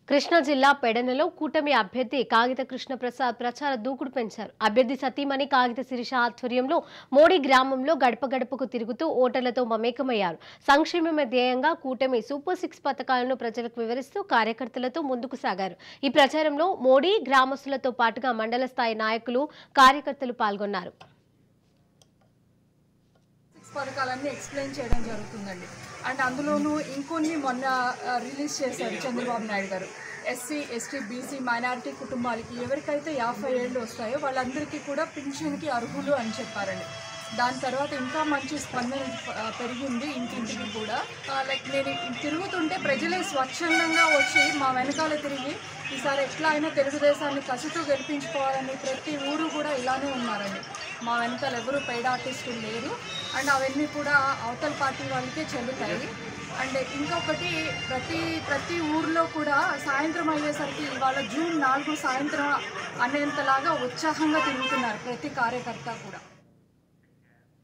కృష్ణా జిల్లా పెడనలో కూటమి అభ్యర్థి కాగిత కృష్ణప్రసాద్ ప్రచార దూకుడు పెంచారు. అభ్యర్థి సతీమణి కాగిత శిరీష ఆధ్వర్యంలో మోడీ గ్రామంలో గడప గడపకు తిరుగుతూ ఓటర్లతో మమేకమయ్యారు. సంక్షేమమే ధ్యేయంగా కూటమి సూపర్ 6 పథకాలను ప్రజలకు వివరిస్తూ కార్యకర్తలతో ముందుకు సాగారు. ఈ ప్రచారంలో మోడీ గ్రామస్తులతో పాటుగా మండల స్థాయి నాయకులు, కార్యకర్తలు పాల్గొన్నారు. పథకాలన్నీ ఎక్స్ప్లెయిన్ చేయడం జరుగుతుందండి. అండ్ అందులోనూ ఇంకొన్ని మొన్న రిలీజ్ చేశారు చంద్రబాబు నాయుడు గారు. ఎస్సీ, ఎస్టీ, బీసీ, మైనారిటీ కుటుంబాలకి ఎవరికైతే 50 ఏళ్ళు వస్తాయో వాళ్ళందరికీ కూడా పింఛన్కి అర్హులు అని చెప్పారండి. దాని తర్వాత ఇంకా మంచి స్పందన పెరిగింది ఇంటింటికి కూడా. లైక్ నేను తిరుగుతుంటే ప్రజలే స్వచ్ఛందంగా వచ్చి మా వెనకాల తిరిగి ఈసారి ఎట్లా అయినా తెలుగుదేశాన్ని కసితో గెలిపించుకోవాలని ప్రతి ఊరు కూడా ఇలానే ఉన్నారండి. మా వెనకాల ఎవరు పెయిడ్ ఆర్టిస్టులు లేరు. అండ్ అవన్నీ కూడా అవతల పార్టీ వాళ్ళకే చెల్లుతాయి. అండ్ ఇంకొకటి ప్రతి ఊర్లో కూడా సాయంత్రం అయ్యేసరికి ఇవాళ జూన్ 4 సాయంత్రం అనేంతలాగా ఉత్సాహంగా తిరుగుతున్నారు ప్రతి కార్యకర్త కూడా.